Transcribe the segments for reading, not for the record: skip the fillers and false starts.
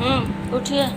उठिए।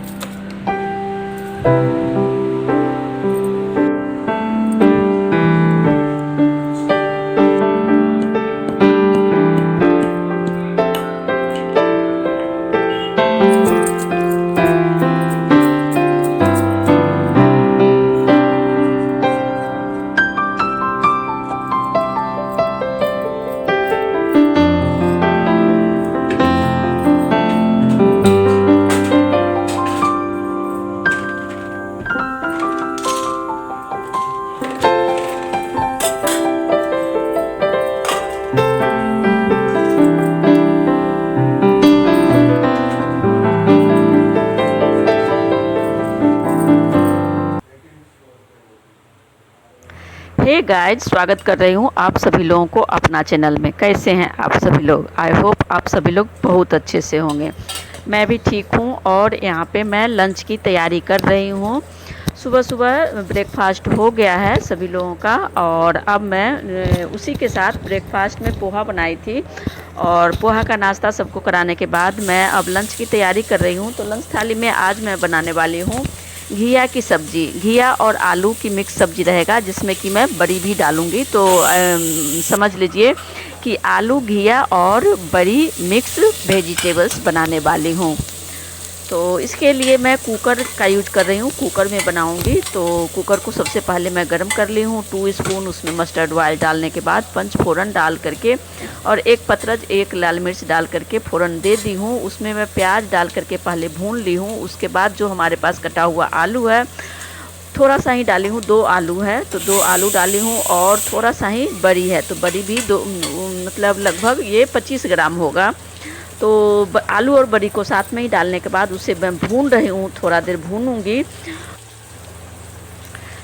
Hey guys, स्वागत कर रही हूँ आप सभी लोगों को अपना चैनल में। कैसे हैं आप सभी लोग? आई होप आप सभी लोग बहुत अच्छे से होंगे। मैं भी ठीक हूँ और यहाँ पे मैं लंच की तैयारी कर रही हूँ। सुबह सुबह ब्रेकफास्ट हो गया है सभी लोगों का और अब मैं उसी के साथ ब्रेकफास्ट में पोहा बनाई थी और पोहा का नाश्ता सबको कराने के बाद मैं अब लंच की तैयारी कर रही हूँ। तो लंच थाली में आज मैं बनाने वाली हूँ घिया की सब्ज़ी। घिया और आलू की मिक्स सब्ज़ी रहेगा जिसमें कि मैं बड़ी भी डालूँगी। तो समझ लीजिए कि आलू घिया और बड़ी मिक्स वेजिटेबल्स बनाने वाली हूँ। तो इसके लिए मैं कुकर का यूज कर रही हूँ, कुकर में बनाऊँगी। तो कुकर को सबसे पहले मैं गरम कर ली हूँ। 2 स्पून उसमें मस्टर्ड ऑयल डालने के बाद पंच फोड़न डाल करके और एक पतरज एक लाल मिर्च डाल करके फ़ौरन दे दी हूँ। उसमें मैं प्याज डाल करके पहले भून ली हूँ। उसके बाद जो हमारे पास कटा हुआ आलू है, थोड़ा सा ही डाली हूँ, 2 आलू है तो 2 आलू डाली हूँ और थोड़ा सा ही बड़ी है तो बड़ी भी दो, मतलब लगभग ये 25 ग्राम होगा। तो आलू और बड़ी को साथ में ही डालने के बाद उसे मैं भून रही हूँ, थोड़ा देर भूनूंगी।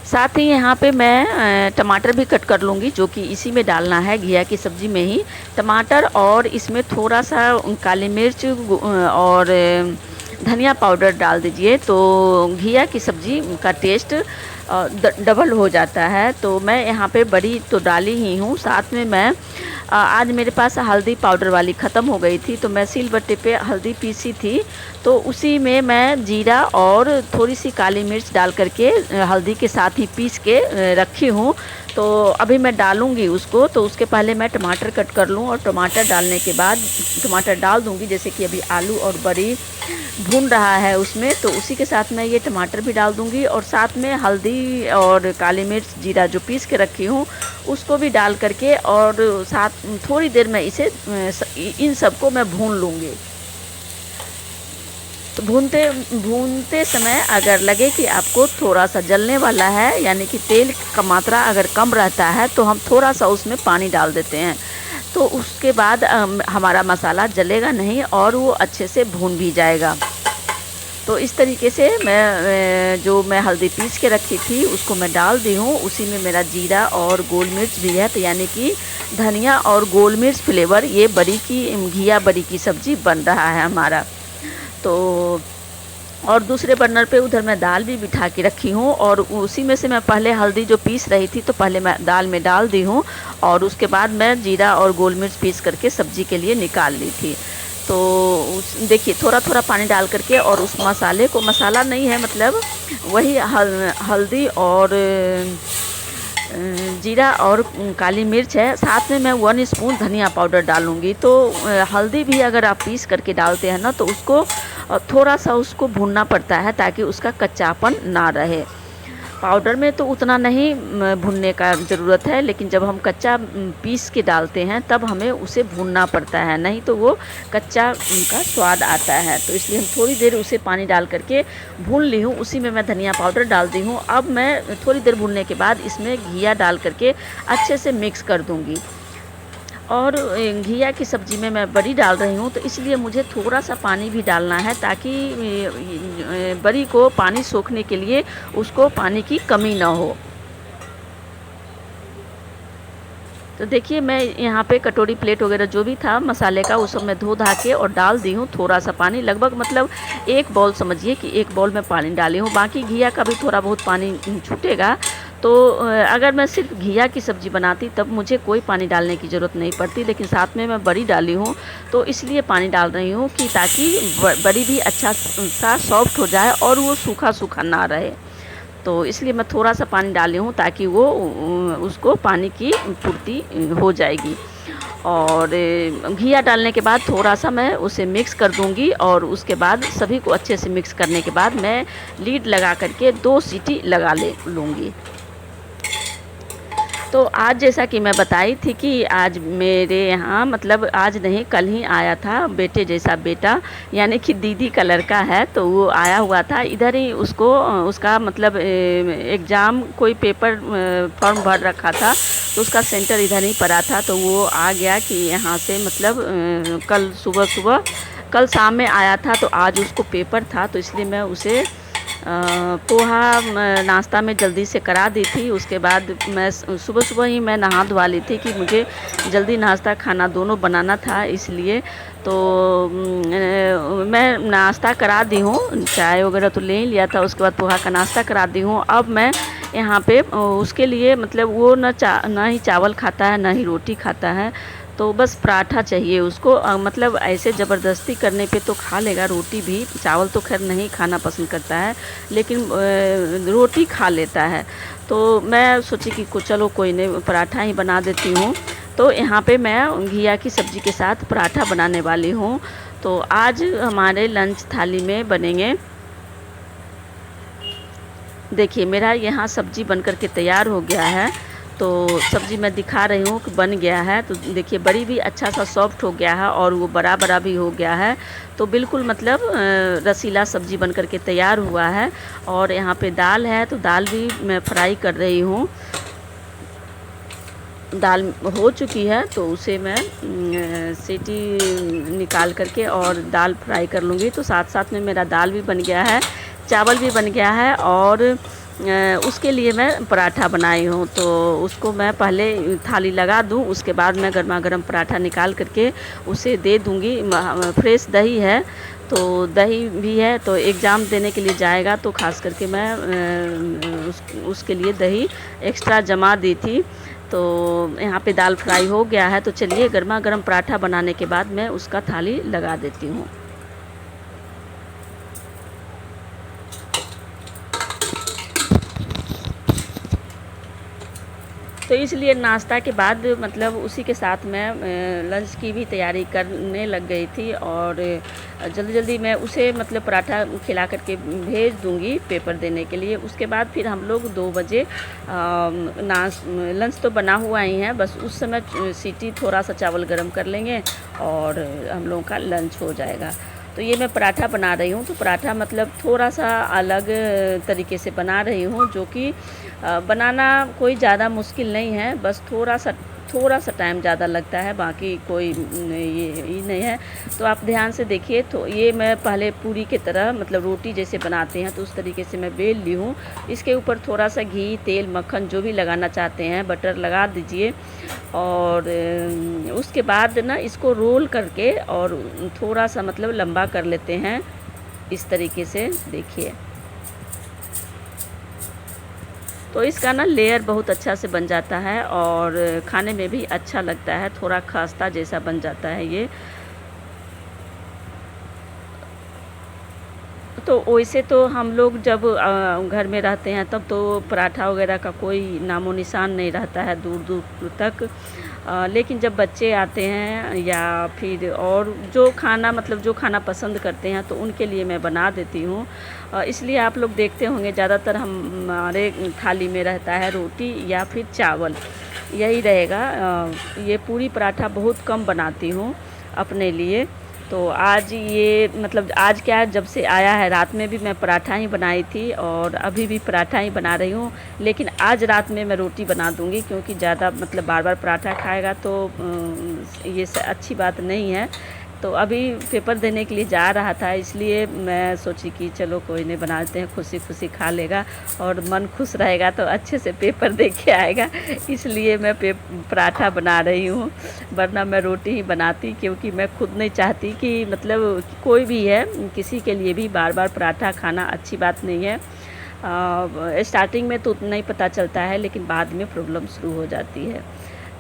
साथ ही यहाँ पे मैं टमाटर भी कट कर लूँगी जो कि इसी में डालना है घिया की सब्ज़ी में ही। टमाटर और इसमें थोड़ा सा काली मिर्च और धनिया पाउडर डाल दीजिए तो घिया की सब्ज़ी का टेस्ट डबल हो जाता है। तो मैं यहाँ पे बड़ी तो डाली ही हूँ, साथ में मैं आज मेरे पास हल्दी पाउडर वाली ख़त्म हो गई थी तो मैं सिलबट्टे पे हल्दी पीसी थी तो उसी में मैं जीरा और थोड़ी सी काली मिर्च डाल करके हल्दी के साथ ही पीस के रखी हूँ। तो अभी मैं डालूँगी उसको। तो उसके पहले मैं टमाटर कट कर लूँ और टमाटर डालने के बाद टमाटर डाल दूँगी। जैसे कि अभी आलू और बड़ी भून रहा है उसमें, तो उसी के साथ मैं ये टमाटर भी डाल दूँगी और साथ में हल्दी और काली मिर्च जीरा जो पीस के रखी हूँ उसको भी डाल करके और साथ थोड़ी देर में इसे इन सबको मैं भून लूँगी। तो भूनते समय अगर लगे कि आपको थोड़ा सा जलने वाला है, यानी कि तेल का मात्रा अगर कम रहता है तो हम थोड़ा सा उसमें पानी डाल देते हैं। तो उसके बाद हमारा मसाला जलेगा नहीं और वो अच्छे से भून भी जाएगा। तो इस तरीके से मैं हल्दी पीस के रखी थी उसको मैं डाल दी हूँ। उसी में मेरा जीरा और गोल मिर्च भी है, तो यानी कि धनिया और गोल मिर्च फ्लेवर ये बड़ी की घिया बड़ी की सब्ज़ी बन रहा है हमारा। तो और दूसरे बर्नर पे उधर मैं दाल भी बिठा के रखी हूँ और उसी में से मैं पहले हल्दी जो पीस रही थी तो पहले मैं दाल में डाल दी हूँ और उसके बाद मैं जीरा और गोल मिर्च पीस करके सब्ज़ी के लिए निकाल ली थी। तो देखिए थोड़ा थोड़ा पानी डाल करके और उस मसाले को, मसाला नहीं है मतलब वही हल्दी और जीरा और काली मिर्च है, साथ में मैं 1 स्पून धनिया पाउडर डालूँगी। तो हल्दी भी अगर आप पीस करके डालते हैं ना तो उसको थोड़ा सा उसको भूनना पड़ता है ताकि उसका कच्चापन ना रहे। पाउडर में तो उतना नहीं भूनने का ज़रूरत है, लेकिन जब हम कच्चा पीस के डालते हैं तब हमें उसे भूनना पड़ता है, नहीं तो वो कच्चा का स्वाद आता है। तो इसलिए हम थोड़ी देर उसे पानी डाल करके भून ली हूँ। उसी में मैं धनिया पाउडर डाल दी हूँ। अब मैं थोड़ी देर भूनने के बाद इसमें घिया डाल करके अच्छे से मिक्स कर दूँगी। और घिया की सब्ज़ी में मैं बड़ी डाल रही हूँ तो इसलिए मुझे थोड़ा सा पानी भी डालना है ताकि बड़ी को पानी सोखने के लिए उसको पानी की कमी ना हो। तो देखिए मैं यहाँ पे कटोरी प्लेट वगैरह जो भी था मसाले का वो सब मैं धो धा के और डाल दी हूँ थोड़ा सा पानी, लगभग मतलब 1 बाउल, समझिए कि 1 बाउल में पानी डाली हूँ। बाकी घिया का भी थोड़ा बहुत पानी छूटेगा तो अगर मैं सिर्फ घिया की सब्ज़ी बनाती तब मुझे कोई पानी डालने की ज़रूरत नहीं पड़ती, लेकिन साथ में मैं बड़ी डाली हूँ तो इसलिए पानी डाल रही हूँ कि ताकि बड़ी भी अच्छा सा सॉफ्ट हो जाए और वो सूखा सूखा ना रहे। तो इसलिए मैं थोड़ा सा पानी डाली हूँ ताकि वो उसको पानी की पूर्ति हो जाएगी। और घिया डालने के बाद थोड़ा सा मैं उसे मिक्स कर दूँगी और उसके बाद सभी को अच्छे से मिक्स करने के बाद मैं लीड लगा करके 2 सीटी लगा लूँगी। तो आज जैसा कि मैं बताई थी कि आज मेरे यहाँ मतलब आज नहीं कल ही आया था बेटे जैसा बेटा, यानी कि दीदी का लड़का है, तो वो आया हुआ था इधर ही। उसको उसका मतलब एग्ज़ाम कोई पेपर फॉर्म भर रखा था तो उसका सेंटर इधर ही पड़ा था, तो वो आ गया कि यहाँ से मतलब कल शाम में आया था, तो आज उसको पेपर था तो इसलिए मैं उसे पोहा नाश्ता में जल्दी से करा दी थी। उसके बाद मैं सुबह ही मैं नहा धोवा ली थी कि मुझे जल्दी नाश्ता खाना दोनों बनाना था, इसलिए तो मैं नाश्ता करा दी हूँ। चाय वगैरह तो ले ही लिया था, उसके बाद पोहा का नाश्ता करा दी हूँ। अब मैं यहाँ पे उसके लिए मतलब वो ना ही चावल खाता है ना ही रोटी खाता है, तो बस पराठा चाहिए उसको। मतलब ऐसे ज़बरदस्ती करने पे तो खा लेगा रोटी भी, चावल तो खैर नहीं खाना पसंद करता है लेकिन रोटी खा लेता है। तो मैं सोची कि चलो कोई नहीं, पराठा ही बना देती हूँ। तो यहाँ पे मैं घिया की सब्ज़ी के साथ पराठा बनाने वाली हूँ। तो आज हमारे लंच थाली में बनेंगे, देखिए मेरा यहाँ सब्ज़ी बनकर के तैयार हो गया है। तो सब्ज़ी मैं दिखा रही हूँ कि बन गया है। तो देखिए बड़ी भी अच्छा सा सॉफ्ट हो गया है और वो बड़ा बड़ा भी हो गया है। तो बिल्कुल मतलब रसीला सब्ज़ी बनकर के तैयार हुआ है। और यहाँ पे दाल है, तो दाल भी मैं फ्राई कर रही हूँ। दाल हो चुकी है तो उसे मैं सीटी निकाल करके और दाल फ्राई कर लूँगी। तो साथ साथ में मेरा दाल भी बन गया है, चावल भी बन गया है और उसके लिए मैं पराठा बनाई हूँ। तो उसको मैं पहले थाली लगा दूँ, उसके बाद मैं गर्मा गर्म पराठा निकाल करके उसे दे दूँगी। फ्रेश दही है, तो दही भी है, तो एग्ज़ाम देने के लिए जाएगा तो ख़ास करके मैं उसके लिए दही एक्स्ट्रा जमा दी थी। तो यहाँ पे दाल फ्राई हो गया है। तो चलिए गर्मा गर्म पराठा बनाने के बाद मैं उसका थाली लगा देती हूँ। तो इसलिए नाश्ता के बाद मतलब उसी के साथ मैं लंच की भी तैयारी करने लग गई थी और जल्दी जल्दी मैं उसे मतलब पराठा खिला करके भेज दूंगी पेपर देने के लिए। उसके बाद फिर हम लोग 2 बजे लंच तो बना हुआ ही है, बस उस समय सीटी थोड़ा सा चावल गरम कर लेंगे और हम लोगों का लंच हो जाएगा। तो ये मैं पराठा बना रही हूँ, तो पराठा मतलब थोड़ा सा अलग तरीके से बना रही हूँ, जो कि बनाना कोई ज़्यादा मुश्किल नहीं है, बस थोड़ा सा टाइम ज़्यादा लगता है, बाकी कोई ये नहीं है। तो आप ध्यान से देखिए। तो ये मैं पहले पूरी की तरह मतलब रोटी जैसे बनाते हैं तो उस तरीके से मैं बेल ली हूँ। इसके ऊपर थोड़ा सा घी, तेल, मक्खन जो भी लगाना चाहते हैं बटर लगा दीजिए। और उसके बाद ना इसको रोल करके और थोड़ा सा मतलब लंबा कर लेते हैं इस तरीके से, देखिए। तो इसका ना लेयर बहुत अच्छा से बन जाता है और खाने में भी अच्छा लगता है, थोड़ा खस्ता जैसा बन जाता है ये। तो वैसे तो हम लोग जब घर में रहते हैं तब तो पराठा वगैरह का कोई नामो निशान नहीं रहता है दूर दूर तक। लेकिन जब बच्चे आते हैं या फिर और जो खाना मतलब जो खाना पसंद करते हैं तो उनके लिए मैं बना देती हूँ। इसलिए आप लोग देखते होंगे ज़्यादातर हमारे थाली में रहता है रोटी या फिर चावल, यही रहेगा। ये पूरी पराठा बहुत कम बनाती हूँ अपने लिए। तो आज ये मतलब आज क्या है, जब से आया है रात में भी मैं पराठा ही बनाई थी और अभी भी पराठा ही बना रही हूँ। लेकिन आज रात में मैं रोटी बना दूँगी, क्योंकि ज़्यादा मतलब बार बार पराठा खाएगा तो ये अच्छी बात नहीं है। तो अभी पेपर देने के लिए जा रहा था, इसलिए मैं सोची कि चलो कोई नहीं, बना देते हैं, खुशी खुशी खा लेगा और मन खुश रहेगा तो अच्छे से पेपर दे के आएगा। इसलिए मैं पराठा बना रही हूँ, वरना मैं रोटी ही बनाती, क्योंकि मैं खुद नहीं चाहती कि मतलब कोई भी है किसी के लिए भी बार बार पराठा खाना अच्छी बात नहीं है। स्टार्टिंग में तो उतना ही पता चलता है, लेकिन बाद में प्रॉब्लम शुरू हो जाती है।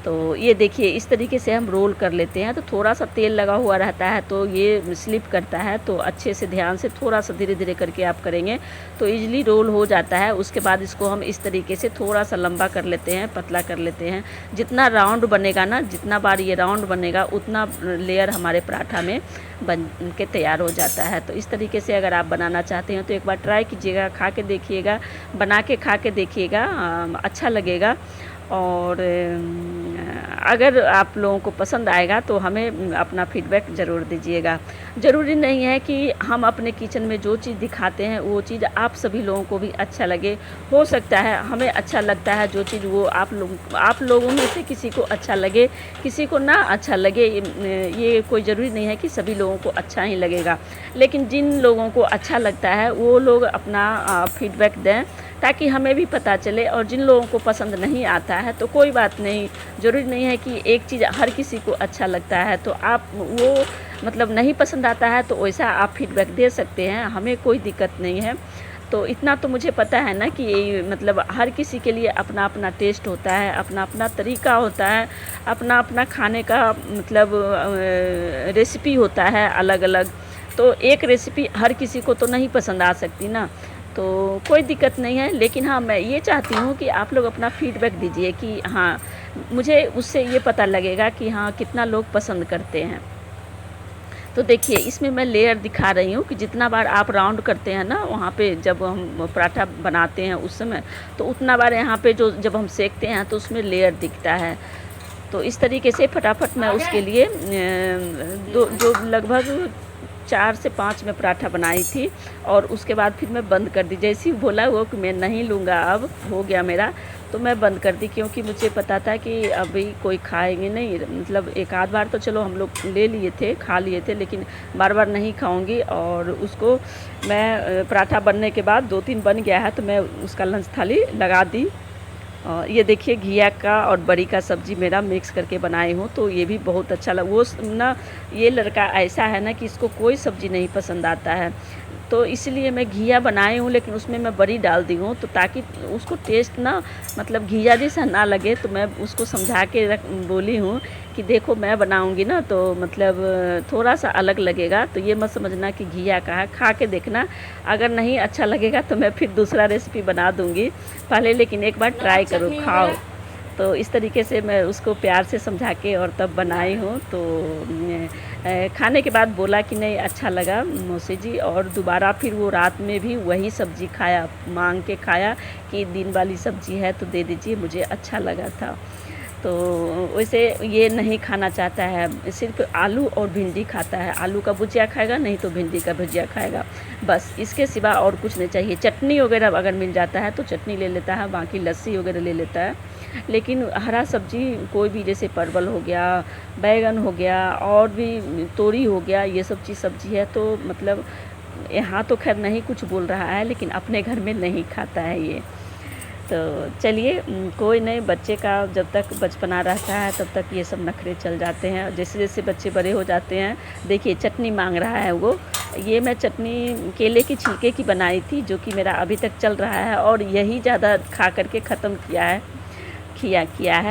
तो ये देखिए इस तरीके से हम रोल कर लेते हैं। तो थोड़ा सा तेल लगा हुआ रहता है तो ये स्लिप करता है, तो अच्छे से ध्यान से थोड़ा सा धीरे धीरे करके आप करेंगे तो इजीली रोल हो जाता है। उसके बाद इसको हम इस तरीके से थोड़ा सा लंबा कर लेते हैं, पतला कर लेते हैं। जितना राउंड बनेगा ना, जितना बार ये राउंड बनेगा उतना लेयर हमारे पराठा में बन के तैयार हो जाता है। तो इस तरीके से अगर आप बनाना चाहते हैं तो एक बार ट्राई कीजिएगा, खा के देखिएगा, बना के खा के देखिएगा, अच्छा लगेगा। और अगर आप लोगों को पसंद आएगा तो हमें अपना फीडबैक ज़रूर दीजिएगा। ज़रूरी नहीं है कि हम अपने किचन में जो चीज़ दिखाते हैं वो चीज़ आप सभी लोगों को भी अच्छा लगे। हो सकता है हमें अच्छा लगता है जो चीज़, वो आप लोगों में से किसी को अच्छा लगे, किसी को ना अच्छा लगे। ये कोई ज़रूरी नहीं है कि सभी लोगों को अच्छा ही लगेगा, लेकिन जिन लोगों को अच्छा लगता है वो लोग अपना फीडबैक दें ताकि हमें भी पता चले। और जिन लोगों को पसंद नहीं आता है तो कोई बात नहीं, ज़रूरी नहीं है कि एक चीज़ हर किसी को अच्छा लगता है तो आप वो मतलब नहीं पसंद आता है तो वैसा आप फीडबैक दे सकते हैं, हमें कोई दिक्कत नहीं है। तो इतना तो मुझे पता है ना कि मतलब हर किसी के लिए अपना अपना टेस्ट होता है, अपना अपना तरीका होता है, अपना अपना खाने का मतलब रेसिपी होता है अलग अलग। तो एक रेसिपी हर किसी को तो नहीं पसंद आ सकती ना, तो कोई दिक्कत नहीं है। लेकिन हाँ, मैं ये चाहती हूँ कि आप लोग अपना फीडबैक दीजिए कि हाँ, मुझे उससे ये पता लगेगा कि हाँ कितना लोग पसंद करते हैं। तो देखिए इसमें मैं लेयर दिखा रही हूँ कि जितना बार आप राउंड करते हैं ना, वहाँ पे जब हम पराठा बनाते हैं उस समय, तो उतना बार यहाँ पे जो जब हम सेकते हैं तो उसमें लेयर दिखता है। तो इस तरीके से फटाफट मैं उसके लिए जो लगभग 4 से 5 मैं पराठा बनाई थी और उसके बाद फिर मैं बंद कर दी। जैसे ही बोला वो कि मैं नहीं लूँगा, अब हो गया मेरा, तो मैं बंद कर दी, क्योंकि मुझे पता था कि अभी कोई खाएंगे नहीं। मतलब एक आध बार तो चलो हम लोग ले लिए थे, खा लिए थे, लेकिन बार बार नहीं खाऊंगी। और उसको मैं पराठा बनने के बाद 2-3 बन गया है तो मैं उसका लंच थाली लगा दी। ये देखिए घिया का और बड़ी का सब्ज़ी मेरा मिक्स करके बनाई हूँ, तो ये भी बहुत अच्छा लगा। वो ना, ये लड़का ऐसा है ना कि इसको कोई सब्ज़ी नहीं पसंद आता है, तो इसलिए मैं घिया बनाई हूँ, लेकिन उसमें मैं बड़ी डाल दी हूँ तो ताकि उसको टेस्ट ना मतलब घिया जैसा ना लगे। तो मैं उसको समझा के बोली हूँ कि देखो मैं बनाऊँगी ना तो मतलब थोड़ा सा अलग लगेगा, तो ये मत समझना कि घिया का है, खा के देखना। अगर नहीं अच्छा लगेगा तो मैं फिर दूसरा रेसिपी बना दूँगी पहले, लेकिन एक बार ट्राई करो, खाओ। तो इस तरीके से मैं उसको प्यार से समझा के और तब बनाई हूँ। तो खाने के बाद बोला कि नहीं अच्छा लगा मौसी जी, और दोबारा फिर वो रात में भी वही सब्ज़ी खाया, मांग के खाया कि दिन वाली सब्ज़ी है तो दे दीजिए, मुझे अच्छा लगा था। तो वैसे ये नहीं खाना चाहता है, सिर्फ आलू और भिंडी खाता है। आलू का भुजिया खाएगा, नहीं तो भिंडी का भुजिया खाएगा, बस इसके सिवा और कुछ नहीं चाहिए। चटनी वगैरह अगर मिल जाता है तो चटनी ले लेता है, बाकी लस्सी वगैरह ले लेता है। लेकिन हरा सब्जी कोई भी, जैसे परवल हो गया, बैगन हो गया, और भी तोरी हो गया, ये सब चीज़ सब्जी है तो मतलब यहाँ तो खैर नहीं कुछ बोल रहा है, लेकिन अपने घर में नहीं खाता है ये। तो चलिए कोई नहीं, बच्चे का जब तक बचपना रहता है तब तक ये सब नखरे चल जाते हैं। जैसे जैसे बच्चे बड़े हो जाते हैं, देखिए चटनी मांग रहा है वो। ये मैं चटनी केले की छिलके की बनाई थी, जो कि मेरा अभी तक चल रहा है, और यही ज़्यादा खा करके ख़त्म किया है।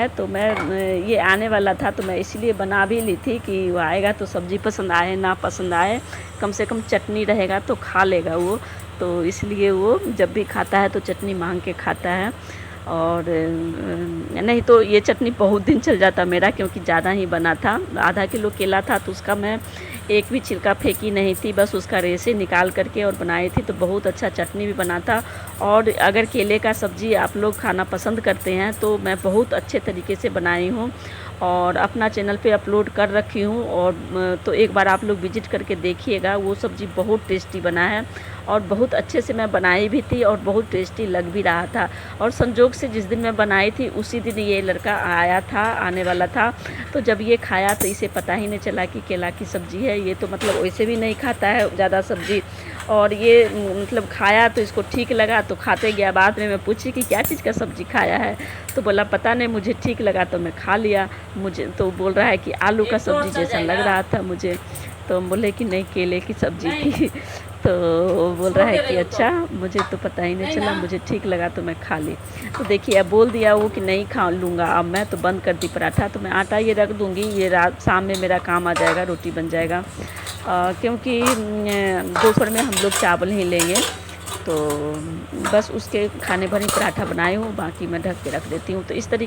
तो मैं ये आने वाला था तो मैं इसलिए बना भी ली थी कि वो आएगा तो सब्ज़ी पसंद आए ना पसंद आए, कम से कम चटनी रहेगा तो खा लेगा वो। तो इसलिए वो जब भी खाता है तो चटनी मांग के खाता है। और नहीं तो ये चटनी बहुत दिन चल जाता मेरा, क्योंकि ज़्यादा ही बना था। आधा किलो केला था तो उसका मैं एक भी छिलका फेंकी नहीं थी, बस उसका रेशे निकाल करके और बनाई थी, तो बहुत अच्छा चटनी भी बना था। और अगर केले का सब्ज़ी आप लोग खाना पसंद करते हैं तो मैं बहुत अच्छे तरीके से बनाई हूँ और अपना चैनल पे अपलोड कर रखी हूँ। और तो एक बार आप लोग विजिट करके देखिएगा, वो सब्ज़ी बहुत टेस्टी बना है और बहुत अच्छे से मैं बनाई भी थी और बहुत टेस्टी लग भी रहा था। और संजोग से जिस दिन मैं बनाई थी उसी दिन ये लड़का आने वाला था, तो जब ये खाया तो इसे पता ही नहीं चला कि केला की सब्ज़ी है। ये तो मतलब वैसे भी नहीं खाता है ज़्यादा सब्ज़ी, और ये मतलब खाया तो इसको ठीक लगा तो खाते गया। बाद में मैं पूछी कि क्या चीज़ का सब्ज़ी खाया है, तो बोला पता नहीं, मुझे ठीक लगा तो मैं खा लिया। मुझे तो बोल रहा है कि आलू का सब्ज़ी जैसा लग रहा था मुझे, तो हम बोले कि नहीं केले की सब्ज़ी थी। तो बोल रहा है कि अच्छा मुझे तो पता ही नहीं चला, मुझे ठीक लगा तो मैं खा ली। तो देखिए अब बोल दिया वो कि नहीं खा लूँगा, अब मैं तो बंद कर दी पराठा। तो मैं आटा ये रख दूँगी, ये रात शाम में मेरा काम आ जाएगा, रोटी बन जाएगा। क्योंकि दोपहर में हम लोग चावल ही लेंगे, तो बस उसके खाने भर ही पराठा बनाई हूँ, बाकी मैं ढक के रख देती हूँ। तो इस तरीके